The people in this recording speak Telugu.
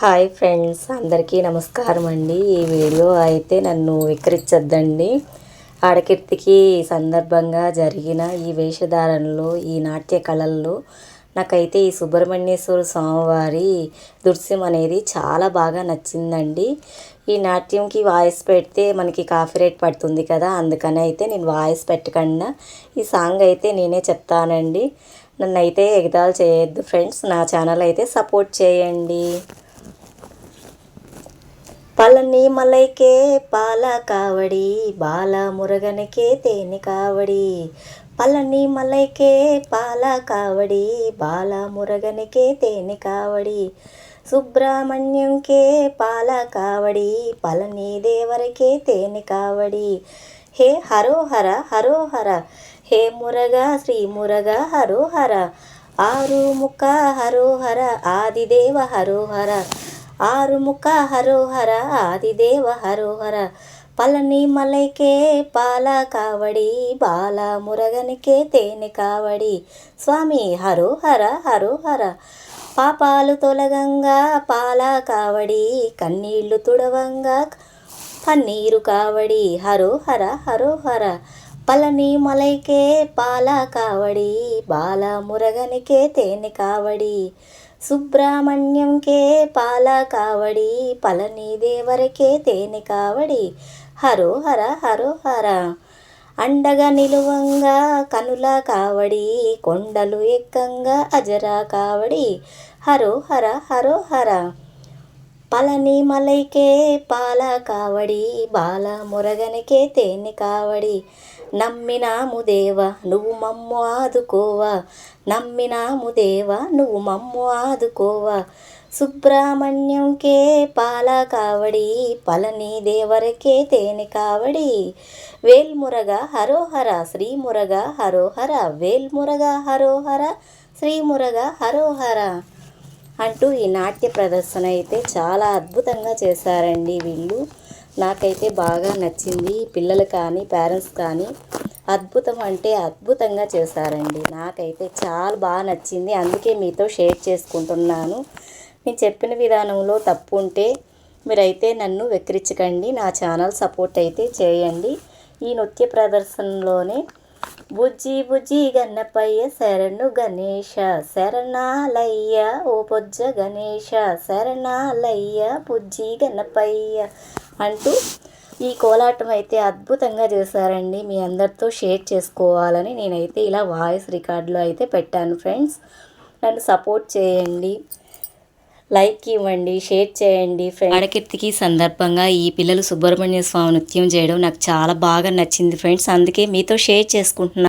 హాయ్ ఫ్రెండ్స్, అందరికీ నమస్కారం అండి. ఈ వీడియో అయితే నన్ను వికరించొద్దండి. ఆడకీర్తికి సందర్భంగా జరిగిన ఈ వేషధారణలో, ఈ నాట్య కళల్లో నాకైతే ఈ సుబ్రహ్మణ్యేశ్వర స్వామివారి దృశ్యం అనేది చాలా బాగా నచ్చిందండి. ఈ నాట్యంకి వాయిస్ పెడితే మనకి కాపీరైట్ పడుతుంది కదా, అందుకని అయితే నేను వాయిస్ పెట్టకుండా ఈ సాంగ్ అయితే నేనే చెప్తానండి. నన్ను అయితే ఎగతాళి చేయొద్దు ఫ్రెండ్స్, నా ఛానల్ అయితే సపోర్ట్ చేయండి. పళని మలైకే పాల కావడి, బాల మురగనకే తేనె కావడి. పళని మలైకే పాల కావడి, బాల మురగనకే తేనె కావడి. సుబ్రహ్మణ్యంకే పాల కావడి, పళని దేవరకే తేనె కావడి. హే హరోహర హరోహర, హే మురగా శ్రీ మురగా హరోహర. ఆరుముఖ హరోహర, ఆదిదేవ హరోహర. ఆరుముఖ హరోహర, ఆదిదేవ హరోహర. పళని మలైకే పాల కావడి, బాల మురగనికే తేనె కావడి. స్వామి హరోహర హరోహర. పాపాలు తొలగంగా పాల కావడి, కన్నీళ్లు తుడవంగా పన్నీరు కావడి. హరోహర హరోహర. పళని మలైకే పాల కావడి, బాల మురగనికే తేనె కావడి. సుబ్రహ్మణ్యంకే పాల కావడి, పళని దేవరకే తేనె కావడి. హరోహర హరోహర. అండగా నిలువంగా కనుల కావడి, కొండలు ఎక్కంగా అజర కావడి. హరోహర హరోహర. పళని మలైకే పాల కావడి, బాల మురగనికే తేనె కావడి. నమ్మినాము దేవా నువ్వు మమ్ము ఆదుకోవా, నమ్మినాము దేవా నువ్వు మమ్ము ఆదుకోవా. సుబ్రహ్మణ్యంకే పాల కావడి, పళని దేవరకే తేనె కావడి. వేల్మురగా హరోహర, శ్రీ మురగా హరోహర. వేల్మురగా హరోహర, శ్రీ మురగా హరోహర అంటూ ఈ నాట్య ప్రదర్శన అయితే చాలా అద్భుతంగా చేశారండి వీళ్ళు. నాకైతే బాగా నచ్చింది. పిల్లలు కానీ పేరెంట్స్ కానీ అద్భుతం అంటే అద్భుతంగా చేశారండి. నాకైతే చాలా బాగా నచ్చింది, అందుకే మీతో షేర్ చేసుకుంటున్నాను. నేను చెప్పిన విధానంలో తప్పు ఉంటే మీరైతే నన్ను వెక్కిరించకండి, నా ఛానల్ సపోర్ట్ అయితే చేయండి. ఈ నృత్య ప్రదర్శనలోనే బుజ్జి బుజ్జి గన్నపయ్య శరణు గణేష, శరణాలయ్య ఓ బొజ్జ గణేష, శరణాలయ్య బుజ్జి గన్నపయ్య అంటూ ఈ కోలాటం అయితే అద్భుతంగా చేశారండి. మీ అందరితో షేర్ చేసుకోవాలని నేనైతే ఇలా వాయిస్ రికార్డులో అయితే పెట్టాను ఫ్రెండ్స్. నన్ను సపోర్ట్ చేయండి, లైక్ ఇవ్వండి, షేర్ చేయండి ఫ్రెండ్స్. ఆడకీర్తికి సందర్భంగా ఈ పిల్లలు సుబ్రహ్మణ్య స్వామి నృత్యం చేయడం నాకు చాలా బాగా నచ్చింది ఫ్రెండ్స్, అందుకే మీతో షేర్ చేసుకుంటున్నాను.